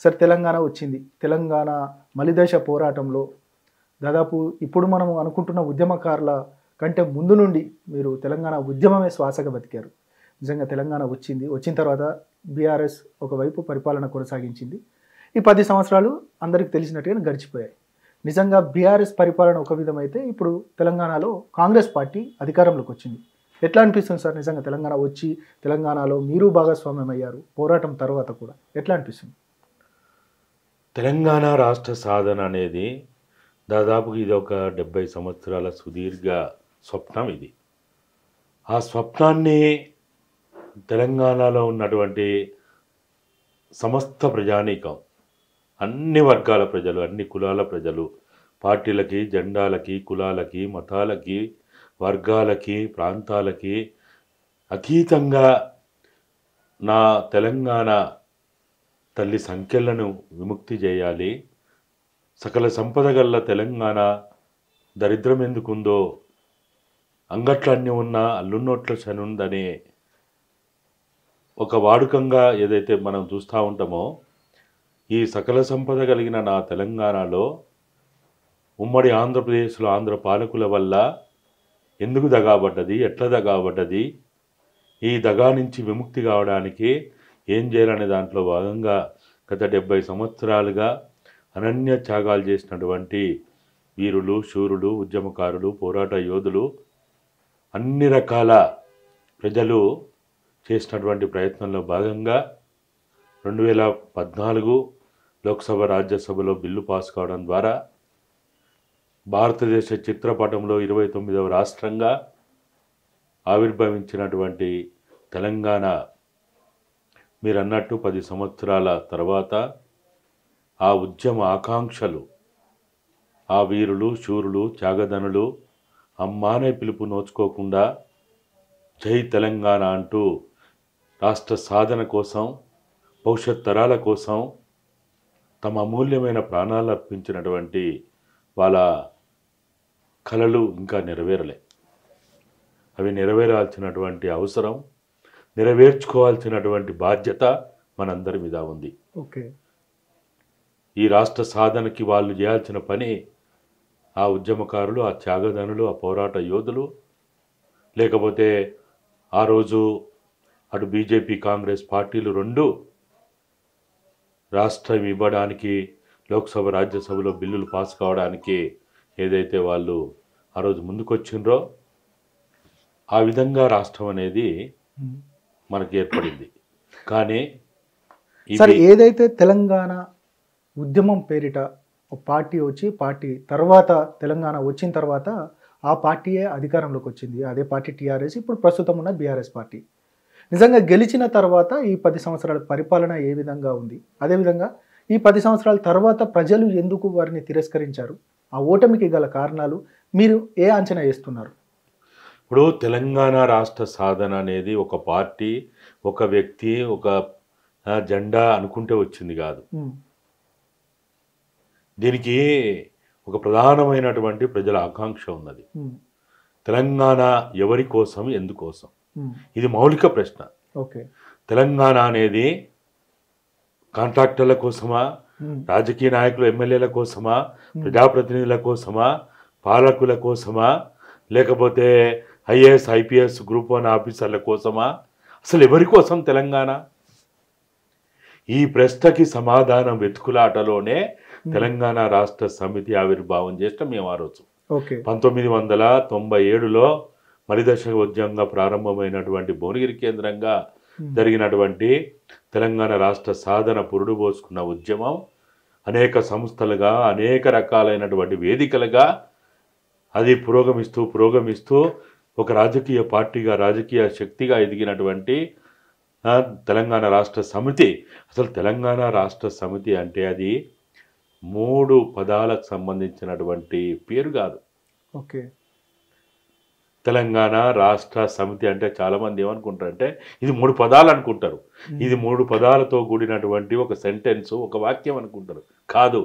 Sir Telangana వచ్చింది. తెలంగాణ మలిదశ పోరాటంలో దాదాపు ఇప్పుడు మనం అనుకుంటున్న ఉద్యమకారుల కంటే ముందు నుండి మీరు తెలంగాణ ఉద్యమమే శ్వాసగా బతికారు. నిజంగా తెలంగాణ వచ్చింది. వచ్చిన తర్వాత బీఆర్ఎస్ ఒకవైపు పరిపాలన కొనసాగించింది. ఈ 10 సంవత్సరాలు అందరికీ తెలిసినట్టుగా గడిచిపోయాయి. నిజంగా బీఆర్ఎస్ పరిపాలన ఒక విధమైతే ఇప్పుడు తెలంగాణలో కాంగ్రెస్ పార్టీ అధికారంలోకి వచ్చింది. ఎట్లా అనిపిస్తుంది సార్ నిజంగా తెలంగాణ వచ్చి తెలంగాణలో మీరు భాగస్వామ్యం అయ్యారు పోరాటం తర్వాత కూడా ఎట్లా అనిపిస్తుంది? తెలంగాణ రాష్ట్ర సాధన అనేది దాదాపు ఇది ఒక 70 సంవత్సరాల సుదీర్ఘ స్వప్నం. ఇది ఆ స్వప్నాన్ని తెలంగాణలో ఉన్నటువంటి సమస్త ప్రజానీకం, అన్ని వర్గాల ప్రజలు, అన్ని కులాల ప్రజలు, పార్టీలకి, జెండాలకి, కులాలకి, మతాలకి, వర్గాలకి, ప్రాంతాలకి అతీతంగా నా తెలంగాణ తల్లి సంఖ్యలను విముక్తి చేయాలి, సకల సంపద గల్ల తెలంగాణ దరిద్రం ఎందుకుందో, అంగట్లన్నీ ఉన్న అల్లున్నోట్ల శనుందనే ఒక వాడుకంగా ఏదైతే మనం చూస్తూ ఉంటామో, ఈ సకల సంపద కలిగిన నా తెలంగాణలో ఉమ్మడి ఆంధ్రప్రదేశ్లో ఆంధ్ర పాలకుల వల్ల ఎందుకు దగాబడ్డది, ఎట్లా దగాబడ్డది, ఈ దగా నుంచి విముక్తి కావడానికి ఏం చేయాలనే దాంట్లో భాగంగా గత 70 సంవత్సరాలుగా అనన్య త్యాగాలు చేసినటువంటి వీరులు, శూరులు, ఉద్యమకారులు, పోరాట యోధులు, అన్ని రకాల ప్రజలు చేసినటువంటి ప్రయత్నంలో భాగంగా 2014 లోక్సభ, రాజ్యసభలో బిల్లు పాస్ కావడం ద్వారా భారతదేశ చిత్రపటంలో 29వ రాష్ట్రంగా ఆవిర్భవించినటువంటి తెలంగాణ మీరు అన్నట్టు 10 సంవత్సరాల తర్వాత ఆ ఉద్యమ ఆకాంక్షలు, ఆ వీరులు, శూరులు, త్యాగధనులు అమ్మానే పిలుపు నోచుకోకుండా జై తెలంగాణ అంటూ రాష్ట్ర సాధన కోసం, భవిష్యత్ తరాల కోసం తమ అమూల్యమైన ప్రాణాలు అర్పించినటువంటి వాళ్ళ కలలు ఇంకా నెరవేరలే. అవి నెరవేరాల్సినటువంటి అవసరం, నెరవేర్చుకోవాల్సినటువంటి బాధ్యత మనందరి మీద ఉంది. ఓకే, ఈ రాష్ట్ర సాధనకి వాళ్ళు చేయాల్సిన పని ఆ ఉద్యమకారులు, ఆ త్యాగధనులు, ఆ పోరాట యోధులు, లేకపోతే ఆ రోజు అటు బీజేపీ, కాంగ్రెస్ పార్టీలు రెండు రాష్ట్రం ఇవ్వడానికి, లోక్సభ, రాజ్యసభలో బిల్లులు పాస్ కావడానికి ఏదైతే వాళ్ళు ఆ రోజు ముందుకొచ్చిండ్రో ఆ విధంగా రాష్ట్రం అనేది మనకి ఏర్పడింది. కానీ సరే, ఏదైతే తెలంగాణ ఉద్యమం పేరిట ఒక పార్టీ వచ్చి పార్టీ తర్వాత తెలంగాణ వచ్చిన తర్వాత ఆ పార్టీయే అధికారంలోకి వచ్చింది. అదే పార్టీ టీఆర్ఎస్, ఇప్పుడు ప్రస్తుతం ఉన్న బీఆర్ఎస్ పార్టీ. నిజంగా గెలిచిన తర్వాత ఈ 10 సంవత్సరాల పరిపాలన ఏ విధంగా ఉంది, అదేవిధంగా ఈ 10 సంవత్సరాల తర్వాత ప్రజలు ఎందుకు వారిని తిరస్కరించారు, ఆ ఓటమికి గల కారణాలు మీరు ఏ అంచనా వేస్తున్నారు? ఇప్పుడు తెలంగాణ రాష్ట్ర సాధన అనేది ఒక పార్టీ, ఒక వ్యక్తి, ఒక జెండా అనుకుంటే వచ్చింది కాదు. దీనికి ఒక ప్రధానమైనటువంటి ప్రజల ఆకాంక్ష ఉన్నది. తెలంగాణ ఎవరి కోసం, ఎందుకోసం? ఇది మౌలిక ప్రశ్న. ఓకే, తెలంగాణ అనేది కాంట్రాక్టర్ల కోసమా, రాజకీయ నాయకులు, ఎమ్మెల్యేల కోసమా, ప్రజాప్రతినిధుల కోసమా, పాలకుల కోసమా, లేకపోతే ఐఏఎస్, ఐపీఎస్, గ్రూప్ 1 ఆఫీసర్ల కోసమా? అసలు ఎవరి కోసం తెలంగాణ? ఈ ప్రశ్నకి సమాధానం వెతుకులాటలోనే తెలంగాణ రాష్ట్ర సమితి ఆవిర్భావం చేస్తాం మేము ఆ రోజు. 1997లో మలిదశ ఉద్యమంగా ప్రారంభమైనటువంటి భువనగిరి కేంద్రంగా జరిగినటువంటి తెలంగాణ రాష్ట్ర సాధన పురుడు పోసుకున్న ఉద్యమం అనేక సంస్థలుగా, అనేక రకాలైనటువంటి వేదికలుగా అది పురోగమిస్తూ ఒక రాజకీయ పార్టీగా, రాజకీయ శక్తిగా ఎదిగినటువంటి తెలంగాణ రాష్ట్ర సమితి. అసలు తెలంగాణ రాష్ట్ర సమితి అంటే అది 3 పదాలకు సంబంధించినటువంటి పేరు కాదు. ఓకే, తెలంగాణ రాష్ట్ర సమితి అంటే చాలామంది ఏమనుకుంటారంటే ఇది 3 పదాలు అనుకుంటారు. ఇది 3 పదాలతో కూడినటువంటి ఒక సెంటెన్స్, ఒక వాక్యం అనుకుంటారు. కాదు,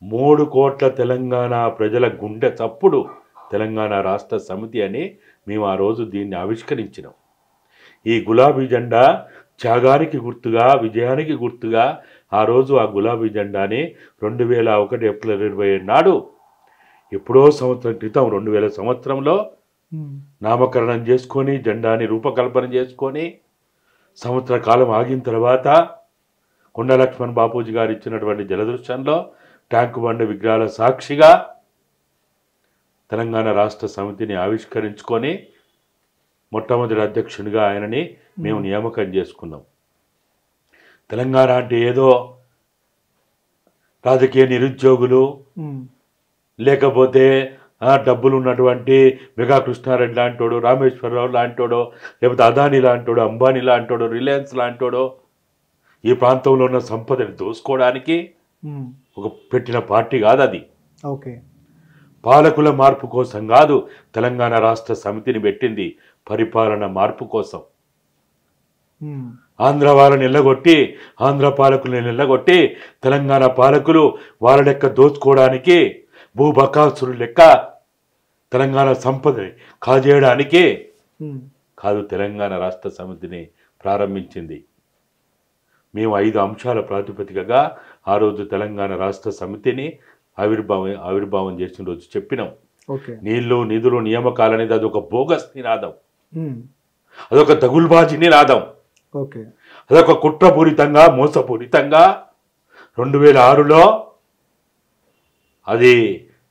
3 కోట్ల తెలంగాణ ప్రజల గుండె చప్పుడు తెలంగాణ రాష్ట్ర సమితి అని మేము ఆ రోజు దీన్ని ఆవిష్కరించినాం. ఈ గులాబీ జెండా త్యాగానికి గుర్తుగా, విజయానికి గుర్తుగా, ఆ రోజు ఆ గులాబీ జెండాని 2001 ఏప్రిల్ 27 నాడు ఎప్పుడో సంవత్సరం క్రితం 2000 సంవత్సరంలో నామకరణం చేసుకొని జెండాని రూపకల్పన చేసుకొని సంవత్సర కాలం ఆగిన తర్వాత కొండ లక్ష్మణ్ బాపూజీ గారు ఇచ్చినటువంటి జలదృశ్యంలో ట్యాంకు బండ విగ్రహాల సాక్షిగా తెలంగాణ రాష్ట్ర సమితిని ఆవిష్కరించుకొని మొట్టమొదటి అధ్యక్షునిగా ఆయనని మేము నియామకం చేసుకున్నాం. తెలంగాణ అంటే ఏదో రాజకీయ నిరుద్యోగులు లేకపోతే డబ్బులు ఉన్నటువంటి మెగా కృష్ణారెడ్డి లాంటోడు, రామేశ్వరరావు లాంటోడో, లేకపోతే అదానీ లాంటోడు, అంబానీ లాంటోడు, రిలయన్స్ లాంటోడో ఈ ప్రాంతంలో ఉన్న సంపదని దోసుకోవడానికి ఒక పెట్టిన పార్టీ కాదు అది. ఓకే, పాలకుల మార్పు కోసం కాదు తెలంగాణ రాష్ట్ర సమితిని పెట్టింది, పరిపాలన మార్పు కోసం. ఆంధ్ర వాళ్ళని నిల్లగొట్టి, ఆంధ్ర పాలకులను నిల్లగొట్టి తెలంగాణ పాలకులు వాళ్ళ లెక్క దోచుకోవడానికి, భూబకాసురు లెక్క తెలంగాణ సంపదని కాజేయడానికి కాదు తెలంగాణ రాష్ట్ర సమితిని ప్రారంభించింది. మేము 5 అంశాల ప్రాతిపదికగా ఆ రోజు తెలంగాణ రాష్ట్ర సమితిని ఆవిర్భావం చేసిన రోజు చెప్పినాం. నీళ్లు నిధులు నియామకాలు అనేది అదొక బోగస్ నినాదం, అదొక దగుల్బాజీ నినాదం, అదొక కుట్రపూరితంగా మోసపూరితంగా 2006లో అది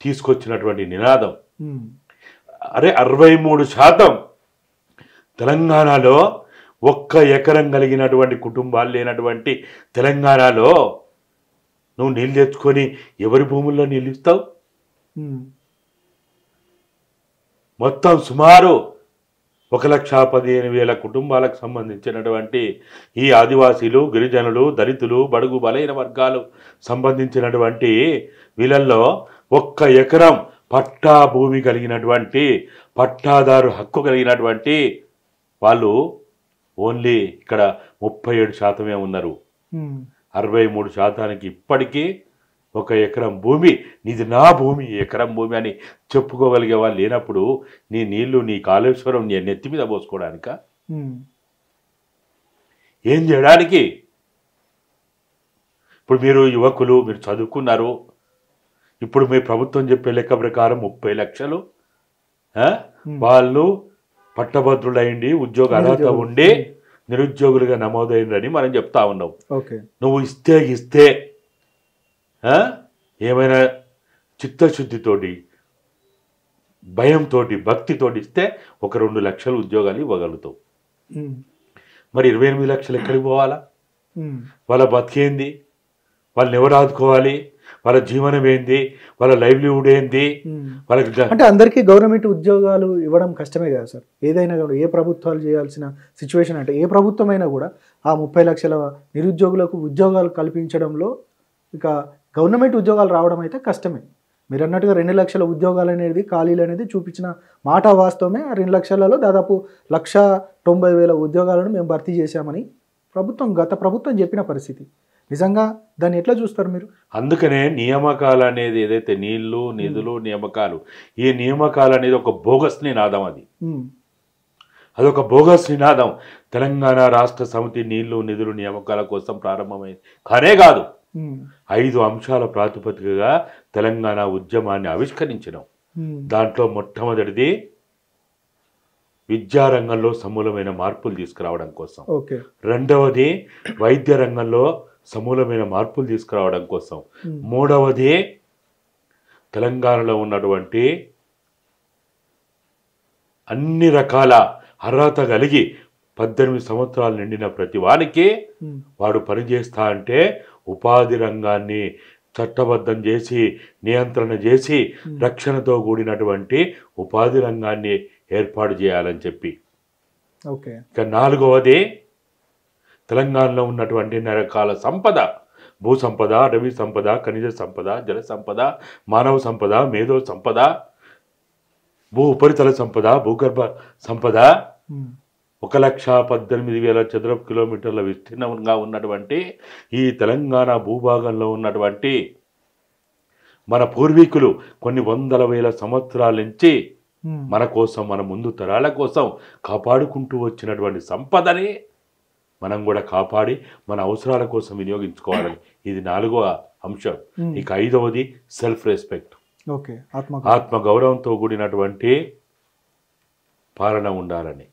తీసుకొచ్చినటువంటి నినాదం. అరే 63% తెలంగాణలో 1 ఎకరం కలిగినటువంటి కుటుంబాలు లేనటువంటి తెలంగాణలో నువ్వు నీళ్ళు తెచ్చుకొని ఎవరి భూముల్లో నీళ్ళు ఇస్తావు? మొత్తం సుమారు 1,15,000 కుటుంబాలకు సంబంధించినటువంటి ఈ ఆదివాసీలు, గిరిజనులు, దళితులు, బడుగు బలైన వర్గాలు సంబంధించినటువంటి వీళ్ళల్లో 1 ఎకరం పట్టా భూమి కలిగినటువంటి పట్టాదారు హక్కు కలిగినటువంటి వాళ్ళు ఓన్లీ ఇక్కడ 37% ఉన్నారు. 63% ఇప్పటికీ 1 ఎకరం భూమి నీది, నా భూమి, ఎకరం భూమి అని చెప్పుకోగలిగే వాళ్ళు లేనప్పుడు నీ నీళ్లు, నీ కాళేశ్వరం నీ నెత్తి మీద పోసుకోవడానిక? ఏం చేయడానికి? ఇప్పుడు మీరు యువకులు, మీరు చదువుకున్నారు, ఇప్పుడు మీ ప్రభుత్వం చెప్పే లెక్క ప్రకారం 30 లక్షలు వాళ్ళు పట్టభద్రులైండి, ఉద్యోగ అర్హత ఉండి నిరుద్యోగులుగా నమోదైందని మనం చెప్తా ఉన్నాం. నువ్వు ఇస్తే ఏమైనా చిత్తశుద్ధితోటి, భయంతో, భక్తితోటి ఇస్తే 1-2 లక్షల ఉద్యోగాలు ఇవ్వగలుగుతావు. మరి 28 లక్షలు ఎక్కడికి పోవాలా? వాళ్ళ బతికేంది? వాళ్ళని ఎవరు ఆదుకోవాలి? వాళ్ళ జీవనం ఏంది? వాళ్ళ లైవ్లీహుడ్ ఏంది? వాళ్ళకి అంటే అందరికీ గవర్నమెంట్ ఉద్యోగాలు ఇవ్వడం కష్టమే కదా సార్. ఏదైనా కూడా ఏ ప్రభుత్వాలు చేయాల్సిన సిచ్యువేషన్ అంటే ఏ ప్రభుత్వం అయినా కూడా ఆ 30 లక్షల నిరుద్యోగులకు ఉద్యోగాలు కల్పించడంలో ఇక గవర్నమెంట్ ఉద్యోగాలు రావడం అయితే కష్టమే. మీరు అన్నట్టుగా 2 లక్షల ఉద్యోగాలు అనేది, ఖాళీలు అనేది చూపించిన మాట వాస్తవమే. ఆ 2 లక్షలలో దాదాపు 1,90,000 ఉద్యోగాలను మేము భర్తీ చేశామని గత ప్రభుత్వం చెప్పిన పరిస్థితి. నిజంగా దాన్ని ఎట్లా చూస్తారు మీరు? అందుకనే నియామకాలు అనేది ఏదైతే నీళ్లు, నిధులు, నియామకాలు, ఈ నియామకాలు అనేది ఒక బోగస్ నినాదం. అదొక బోగస్ నినాదం. తెలంగాణ రాష్ట్ర సమితి నీళ్లు, నిధులు, నియామకాల కోసం ప్రారంభమైంది కానే కాదు. 5 అంశాల ప్రాతిపదికగా తెలంగాణ ఉద్యమాన్ని ఆవిష్కరించినాం. దాంట్లో మొట్టమొదటిది విద్యారంగంలో సమూలమైన మార్పులు తీసుకురావడం కోసం, రెండవది వైద్య రంగంలో సమూలమైన మార్పులు తీసుకురావడం కోసం, మూడవది తెలంగాణలో ఉన్నటువంటి అన్ని రకాల అర్హత కలిగి 18 సంవత్సరాలు నిండిన ప్రతి వానికి వాడు పనిచేస్తా అంటే ఉపాధి రంగాన్ని చట్టబద్ధం చేసి, నియంత్రణ చేసి, రక్షణతో కూడినటువంటి ఉపాధి రంగాన్ని ఏర్పాటు చేయాలని చెప్పి. ఇక నాలుగవది తెలంగాణలో ఉన్నటువంటి అన్ని రకాల సంపద, భూ సంపద, అటవీ సంపద, ఖనిజ సంపద, జల సంపద, మానవ సంపద, మేధో సంపద, భూ ఉపరితల సంపద, భూగర్భ సంపద 1,18,000 చదరపు కిలోమీటర్ల విస్తీర్ణంగా ఉన్నటువంటి ఈ తెలంగాణ భూభాగంలో ఉన్నటువంటి మన పూర్వీకులు కొన్ని 100,000 సంవత్సరాల నుంచి మన కోసం, మన ముందు తరాల కోసం కాపాడుకుంటూ వచ్చినటువంటి సంపదని మనం కూడా కాపాడి మన అవసరాల కోసం వినియోగించుకోవాలని ఇది 4వ అంశం. ఇక 5వది సెల్ఫ్ రెస్పెక్ట్. ఓకే, ఆత్మ గౌరవంతో కూడినటువంటి పాలన ఉండాలని.